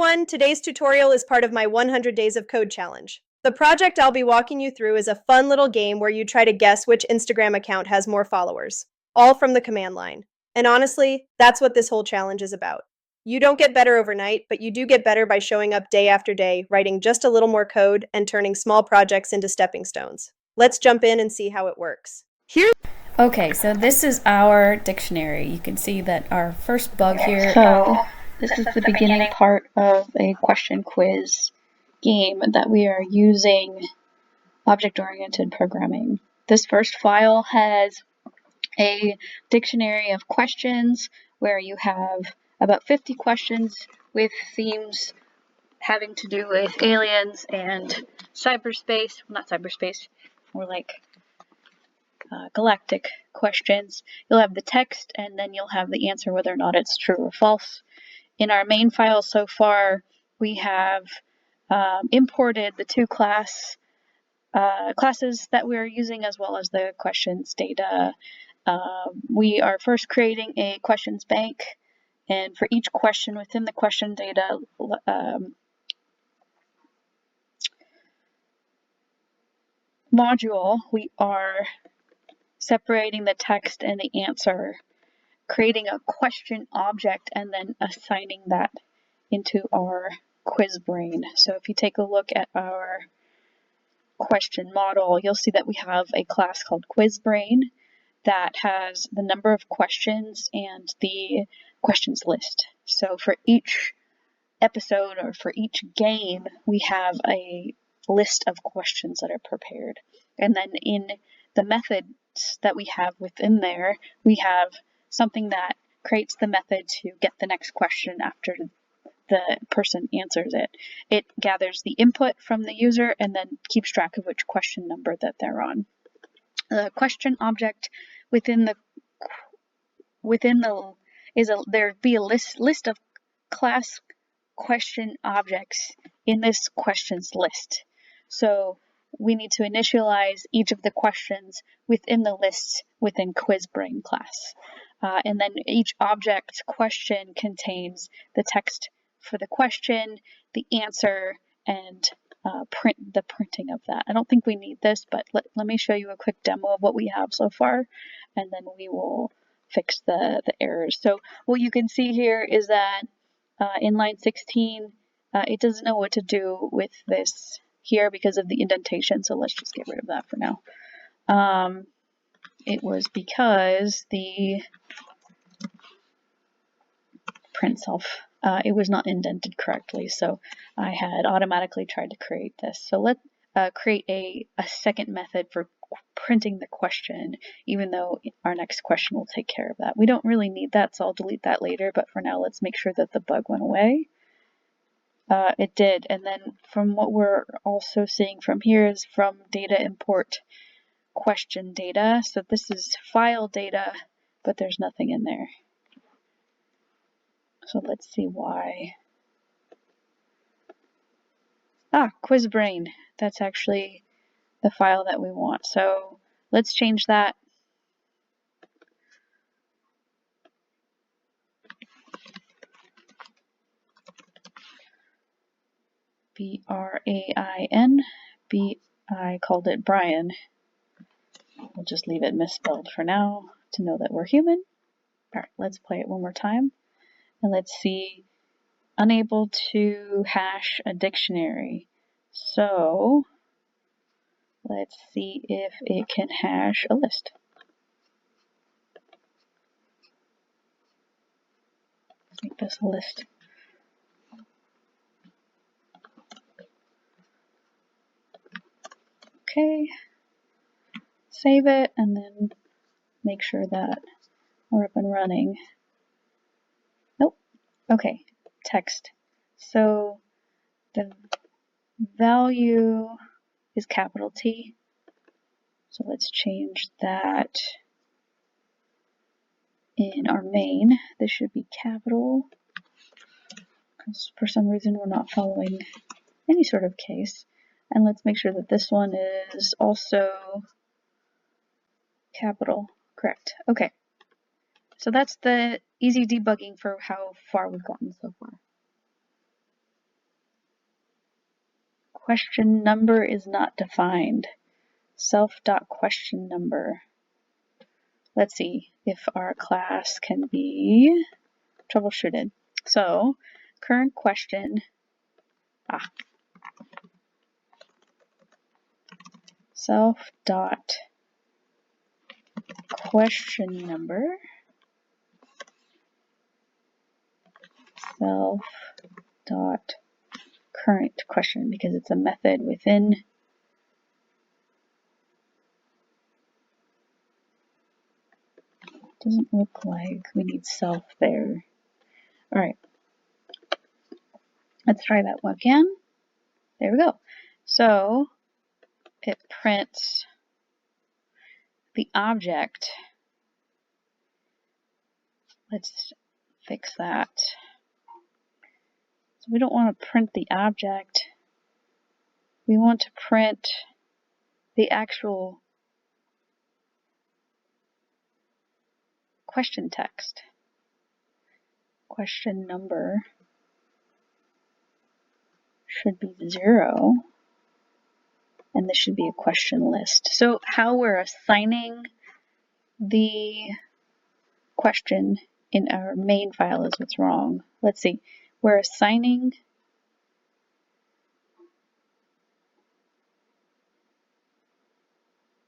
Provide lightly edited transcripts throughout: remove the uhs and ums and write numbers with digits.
everyone, today's tutorial is part of my 100 Days of Code challenge. The project I'll be walking you through is a fun little game where you try to guess which Instagram account has more followers, all from the command line. And honestly, that's what this whole challenge is about. You don't get better overnight, but you do get better by showing up day after day, writing just a little more code, and turning small projects into stepping stones. Let's jump in and see how it works. Okay, so this is our dictionary. You can see that our first bug here. So this is the beginning part of a question quiz game that we are using object-oriented programming. This first file has a dictionary of questions where you have about 50 questions with themes having to do with aliens and cyberspace. Well, not cyberspace, more like galactic questions. You'll have the text and then you'll have the answer whether or not it's true or false. In our main file so far, we have imported the two classes that we're using as well as the questions data. We are first creating a questions bank, and for each question within the question data module, we are separating the text and the answer, creating a question object, and then assigning that into our quiz brain. So if you take a look at our question model, you'll see that we have a class called quiz brain that has the number of questions and the questions list. So for each episode or for each game, we have a list of questions that are prepared. And then in the methods that we have within there, we have something that creates the method to get the next question after the person answers it. It gathers the input from the user and then keeps track of which question number that they're on. The question object there'd be a list of class question objects in this questions list. So we need to initialize each of the questions within the lists within QuizBrain class. And then each object question contains the text for the question, the answer, and the printing of that. I don't think we need this, but let me show you a quick demo of what we have so far, and then we will fix the errors. So what you can see here is that in line 16, it doesn't know what to do with this here because of the indentation, so let's just get rid of that for now. It was because the print self, it was not indented correctly, so I had automatically tried to create this. So let's create a second method for printing the question, even though our next question will take care of that. We don't really need that, so I'll delete that later, but for now let's make sure that the bug went away. It did, and then from what we're also seeing from here is from data import question data. So this is file data, but there's nothing in there. So let's see why. QuizBrain. That's actually the file that we want. So let's change that. BRAIN. I called it Brian. We'll just leave it misspelled for now to know that we're human. All right, let's play it one more time. And let's see, unable to hash a dictionary. So let's see if it can hash a list. Let's make this a list. Okay, save it and then make sure that we're up and running. Nope. Okay, text. So the value is capital T. So let's change that in our main. This should be capital, because for some reason we're not following any sort of case. And let's make sure that this one is also capital. Correct. Okay. So that's the easy debugging for how far we've gotten so far. Question number is not defined. Self.question number. Let's see if our class can be troubleshooted. So, current question. Self.question number. Self.current question, because it's a method within. Doesn't look like we need self there. All right. Let's try that one again. There we go. So it prints the object. Let's fix that. So we don't want to print the object. We want to print the actual question text. Question number should be 0. And this should be a question list. So how we're assigning the question in our main file is what's wrong. Let's see. We're assigning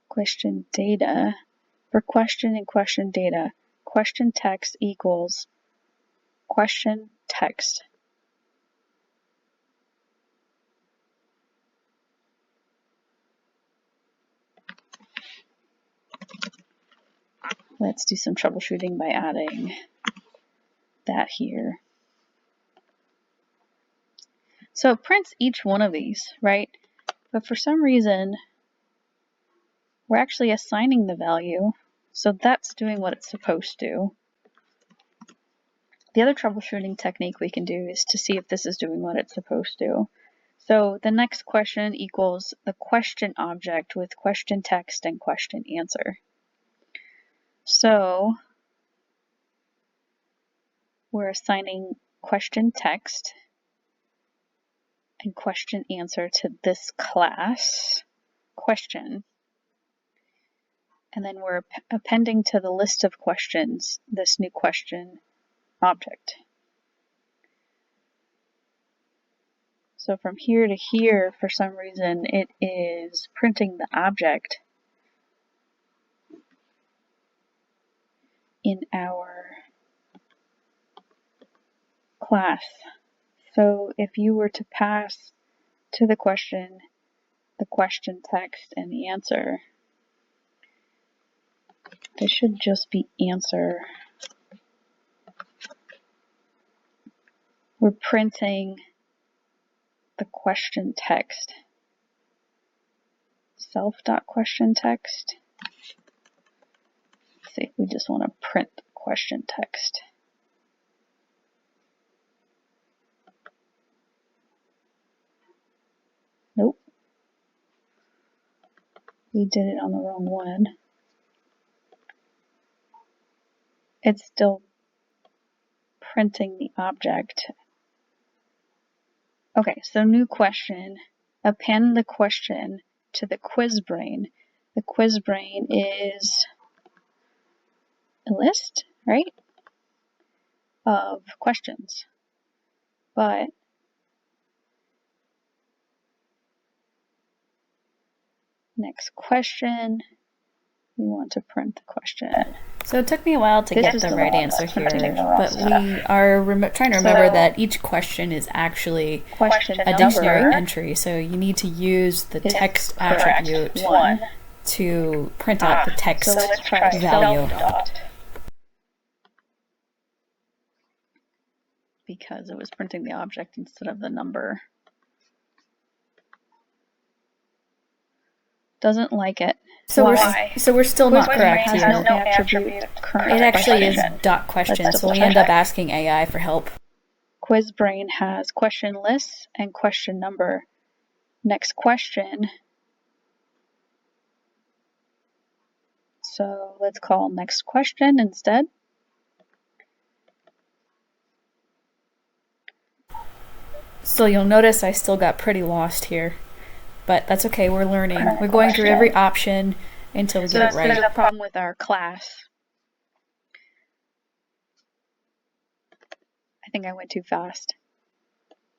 question data for question and question data. Question text equals question text. Let's do some troubleshooting by adding that here. So it prints each one of these, right? But for some reason, we're actually assigning the value, so that's doing what it's supposed to. The other troubleshooting technique we can do is to see if this is doing what it's supposed to. So the next question equals the question object with question text and question answer. So we're assigning question text and question answer to this class question. And then we're appending to the list of questions this new question object. So from here to here, for some reason, it is printing the object in our class. So if you were to pass to the question text and the answer, this should just be answer. We're printing the question text. Self.question text. Let's see if we just want to print the question text. Nope. We did it on the wrong one. It's still printing the object. Okay, so new question. Append the question to the quiz brain. The quiz brain is a list, right, of questions. But next question, we want to print the question. So it took me a while to This get is the the right wrong answer one. here, Printing the wrong but stuff. we are trying to remember So- that each question is actually Question a dictionary number entry, so you need to use the is text correct. attribute 1. to print out the text So let's try value. self. Because it was printing the object instead of the number. Doesn't like it. So Why? we're still not Quiz correct brain here. has no attribute current It actually is question. dot question, Let's so we double end up check. asking AI for help. Quiz brain has question list and question number. Next question. So let's call next question instead. So you'll notice I still got pretty lost here. but that's okay. We're learning. We're going through every option until we So get it there's right. a problem with our class. I think I went too fast.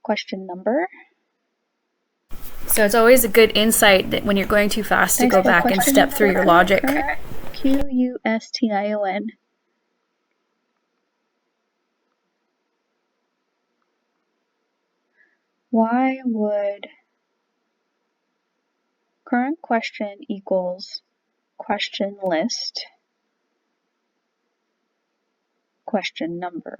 Question number. So it's always a good insight that when you're going too fast to go back and step through your logic. Question. Why would current question equals question list question number?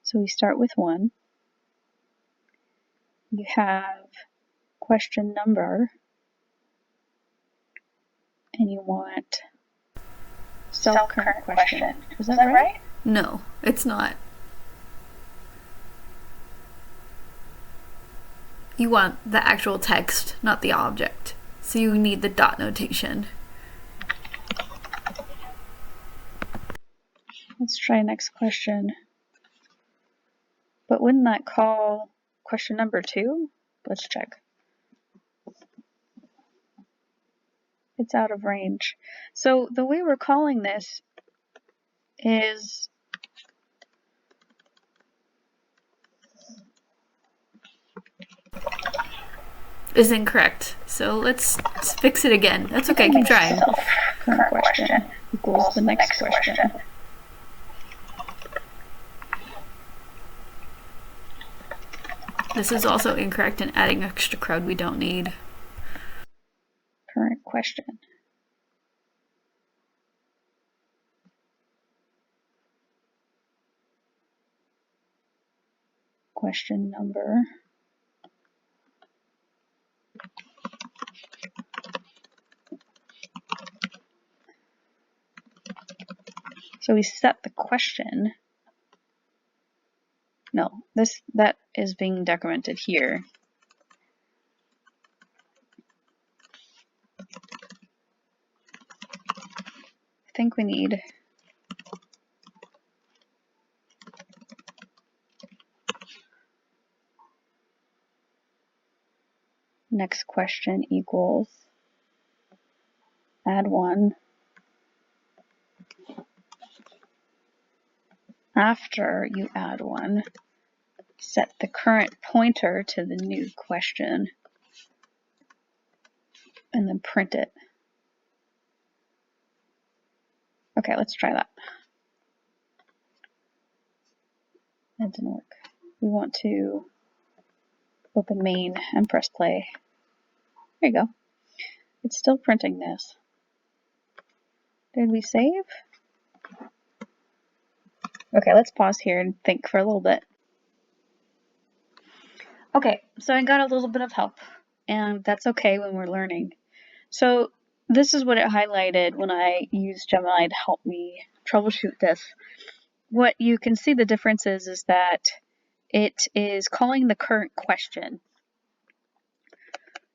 So we start with 1. You have question number, and you want self-current question. Is that right? No, it's not. You want the actual text, not the object. So you need the dot notation. Let's try next question. But wouldn't that call question number 2? Let's check. It's out of range. So the way we're calling this is incorrect. So let's fix it again. That's okay, keep trying. Current question equals the next question. This is also incorrect and adding extra crowd we don't need. Current question. Question number. So we set the question. No, that is being decremented here. I think we need next question equals add 1. After you add 1, set the current pointer to the new question and then print it. Okay, let's try that. That didn't work. We want to open main and press play. There you go. It's still printing this. Did we save? Okay, let's pause here and think for a little bit. Okay, so I got a little bit of help, and that's okay when we're learning. So this is what it highlighted when I used Gemini to help me troubleshoot this. What you can see the difference is that it is calling the current question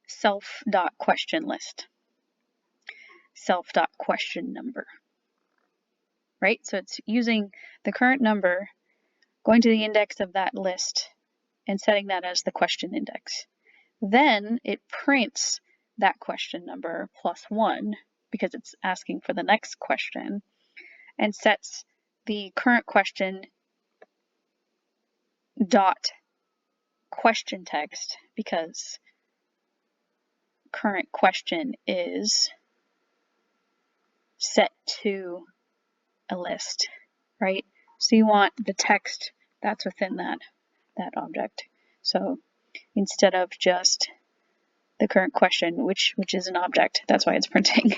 self.question list, self.question number, right? So it's using the current number, going to the index of that list, and setting that as the question index. Then it prints that question number +1 because it's asking for the next question, and sets the current question dot question text because current question is set to a list, right? So you want the text that's within that object. So instead of just the current question, which is an object, that's why it's printing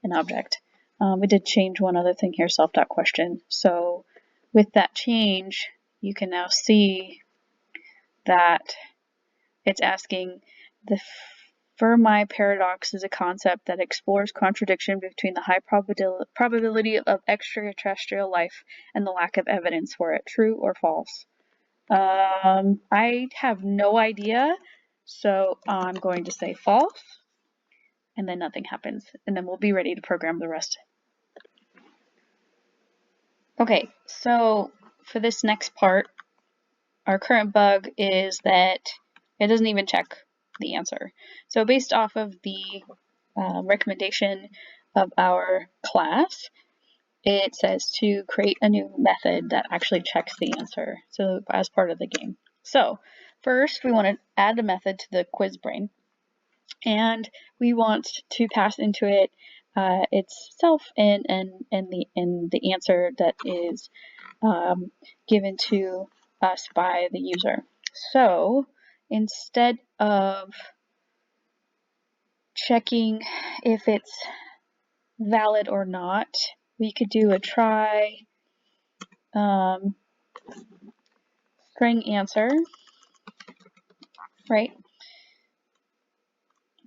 an object. We did change one other thing here, self.question. So with that change, you can now see that it's asking the Fermi paradox is a concept that explores contradiction between the high probability of extraterrestrial life and the lack of evidence for it. True or false? I have no idea So I'm going to say false, and then nothing happens, and then we'll be ready to program the rest. Okay, so for this next part, our current bug is that it doesn't even check the answer. So based off of the recommendation of our class, it says to create a new method that actually checks the answer, so as part of the game. So first, we want to add a method to the QuizBrain, and we want to pass into it itself and the answer that is given to us by the user. So instead of checking if it's valid or not, we could do a try string answer, right?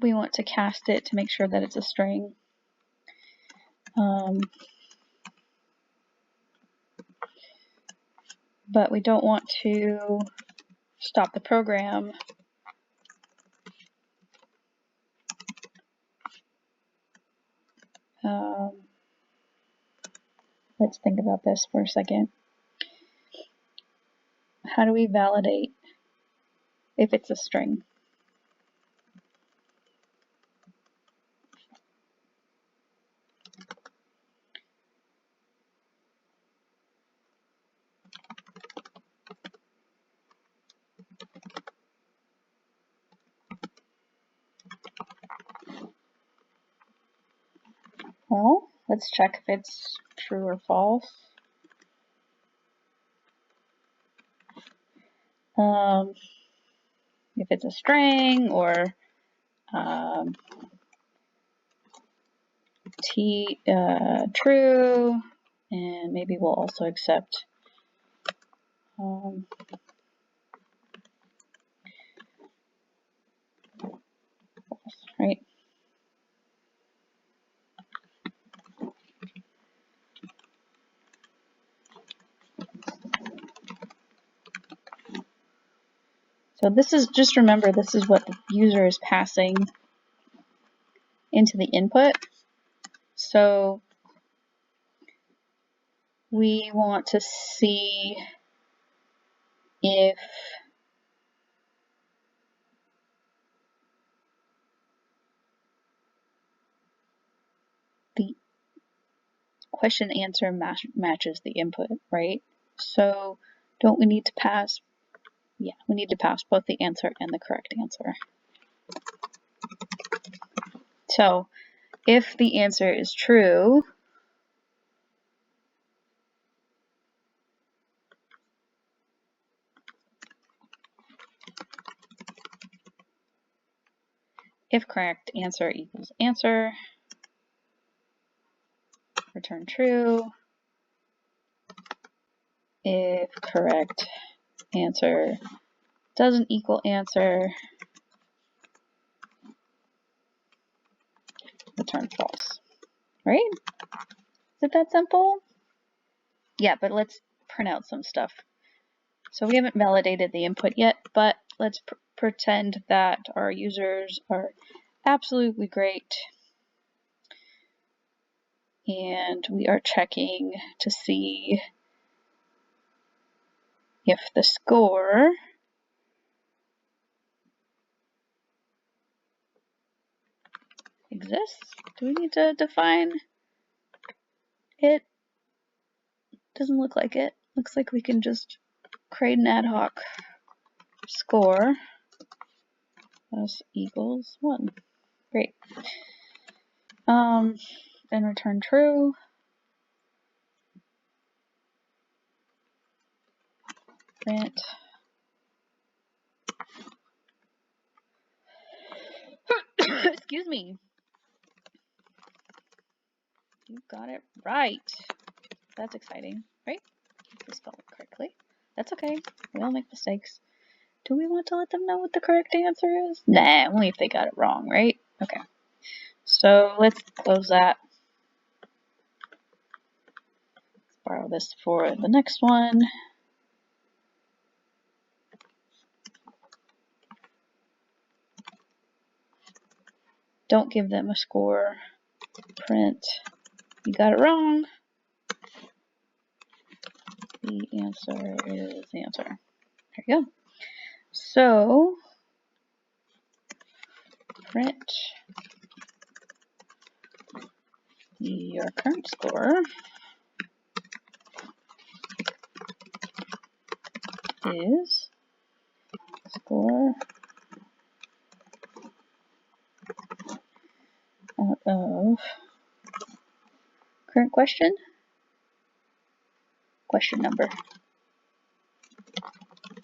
We want to cast it to make sure that it's a string. But we don't want to stop the program. Let's think about this for a second. How do we validate if it's a string? Well, let's check if it's true or false. If it's a string or true, and maybe we'll also accept false, right? So this is, just remember, this is what the user is passing into the input. So we want to see if the question answer matches the input, right? So don't we need to pass? Yeah, we need to pass both the answer and the correct answer. So if the answer is true, if correct answer equals answer, return true. If correct answer doesn't equal answer, return false, right? Is it that simple? Yeah, but let's print out some stuff. So we haven't validated the input yet, but let's pretend that our users are absolutely great. And we are checking to see if the score exists. Do we need to define it? Doesn't look like it. Looks like we can just create an ad hoc score as equals 1. Great. Then return true. Print. Excuse me. You got it right. That's exciting, right? If we spell it correctly. That's okay. We all make mistakes. Do we want to let them know what the correct answer is? Nah, only if they got it wrong, right? Okay. So let's close that. Let's borrow this for the next one. Don't give them a score. Print. You got it wrong. The answer is the answer. There you go. So, print your current score is score out of current question number.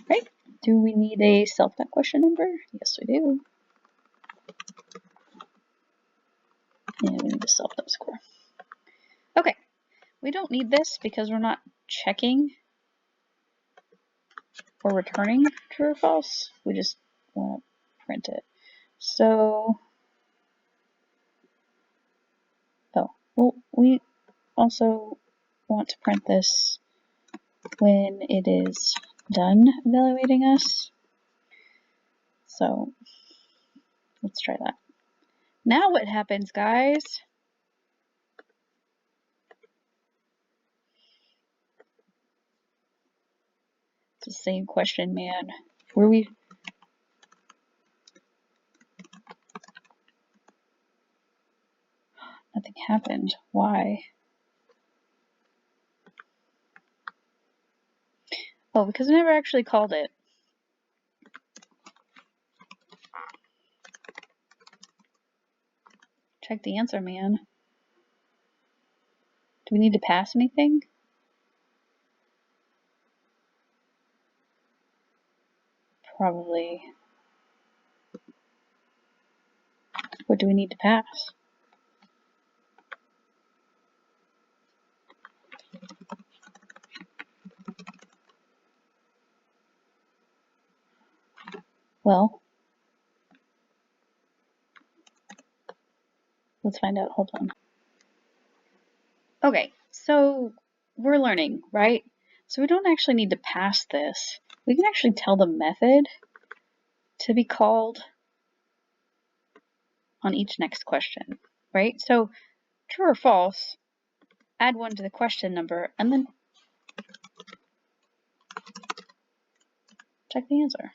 Right? Do we need a self-taught question number? Yes, we do. And we need a self-taught score. Okay, we don't need this because we're not checking or returning true or false. We just want to print it. So, well, we also want to print this when it is done evaluating us. So, let's try that. Now what happens, guys? It's the same question, man. Nothing happened. Why? Oh, because I never actually called it. Check the answer, man. Do we need to pass anything? Probably. What do we need to pass? Well, let's find out. Hold on. Okay, so we're learning, right? So we don't actually need to pass this. We can actually tell the method to be called on each next question, right? So true or false, add 1 to the question number, and then check the answer.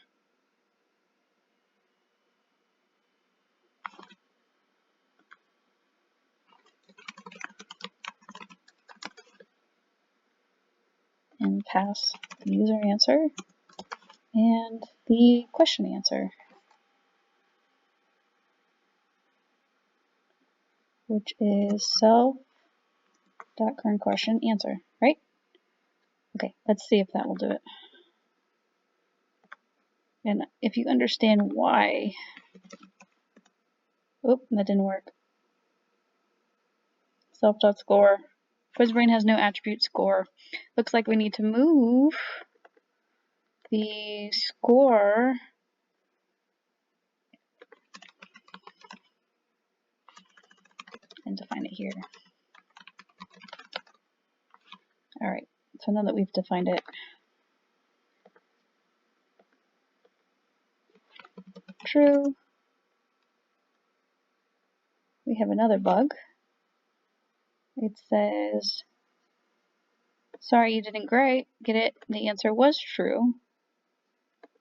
And pass the user answer and the question answer, which is self.current question answer, right? Okay, let's see if that will do it. And if you understand why, oh, that didn't work. Self.score. QuizBrain has no attribute score. Looks like we need to move the score and define it here. All right, so now that we've defined it, true. We have another bug. It says, sorry, you didn't get it. The answer was true.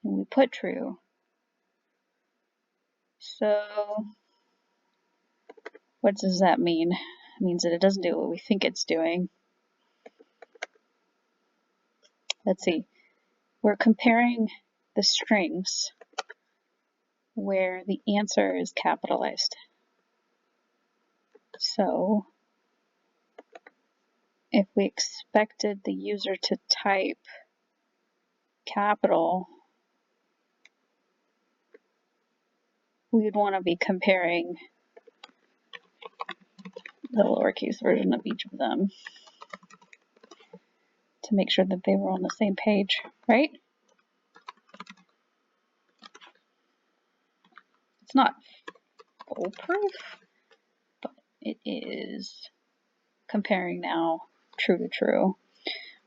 And we put true. So, what does that mean? It means that it doesn't do what we think it's doing. Let's see. We're comparing the strings where the answer is capitalized. So, if we expected the user to type capital, we would want to be comparing the lowercase version of each of them to make sure that they were on the same page, right? It's not foolproof, but it is comparing now true to true.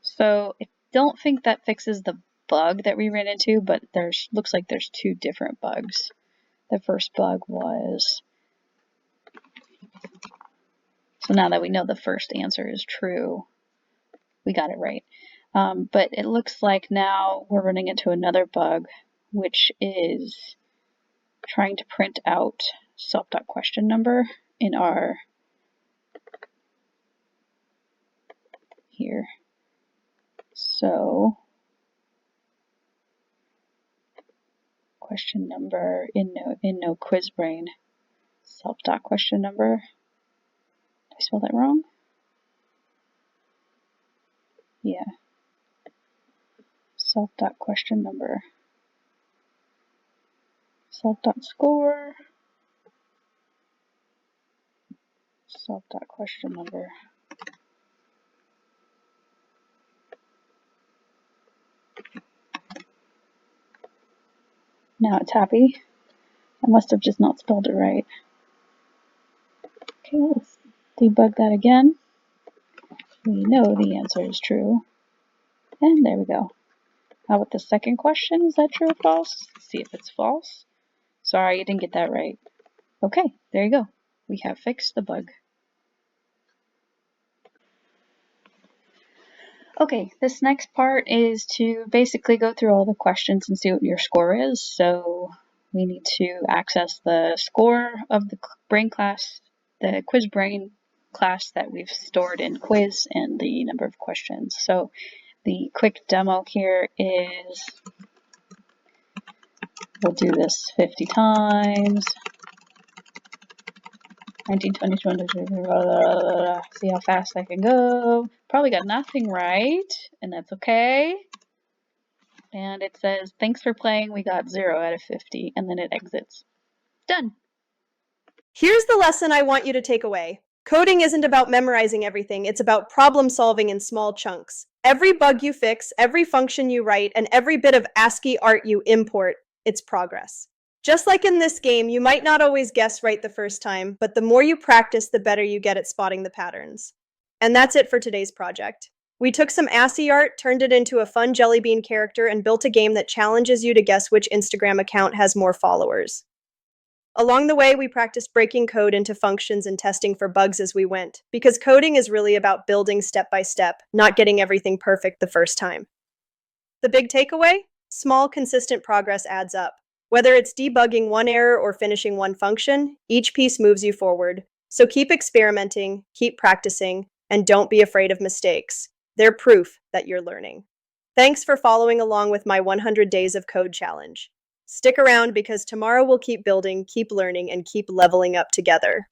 So I don't think that fixes the bug that we ran into, but looks like there's 2 different bugs. The first bug was So now that we know the first answer is true, we got it right. But it looks like now we're running into another bug, which is trying to print out self.question number in our here. So question number in no quiz brain. Self.question number. Did I spell that wrong? Yeah. Self.question number. Self.score. Self.question number. Now it's happy. I must have just not spelled it right. Okay, let's debug that again. We know the answer is true. And there we go. How about the second question? Is that true or false? Let's see if it's false. Sorry, you didn't get that right. Okay, there you go. We have fixed the bug. Okay, this next part is to basically go through all the questions and see what your score is. So we need to access the score of the brain class, the quiz brain class that we've stored in quiz, and the number of questions. So the quick demo here is, we'll do this 50 times. 19, 20, 20, see how fast I can go. Probably got nothing right, and that's okay. And it says, thanks for playing, we got 0 out of 50, and then it exits. Done. Here's the lesson I want you to take away. Coding isn't about memorizing everything, it's about problem solving in small chunks. Every bug you fix, every function you write, and every bit of ASCII art you import, it's progress. Just like in this game, you might not always guess right the first time, but the more you practice, the better you get at spotting the patterns. And that's it for today's project. We took some ASCII art, turned it into a fun Jelly Bean character, and built a game that challenges you to guess which Instagram account has more followers. Along the way, we practiced breaking code into functions and testing for bugs as we went, because coding is really about building step by step, not getting everything perfect the first time. The big takeaway? Small, consistent progress adds up. Whether it's debugging one error or finishing one function, each piece moves you forward. So keep experimenting, keep practicing, and don't be afraid of mistakes. They're proof that you're learning. Thanks for following along with my 100 Days of Code challenge. Stick around because tomorrow we'll keep building, keep learning, and keep leveling up together.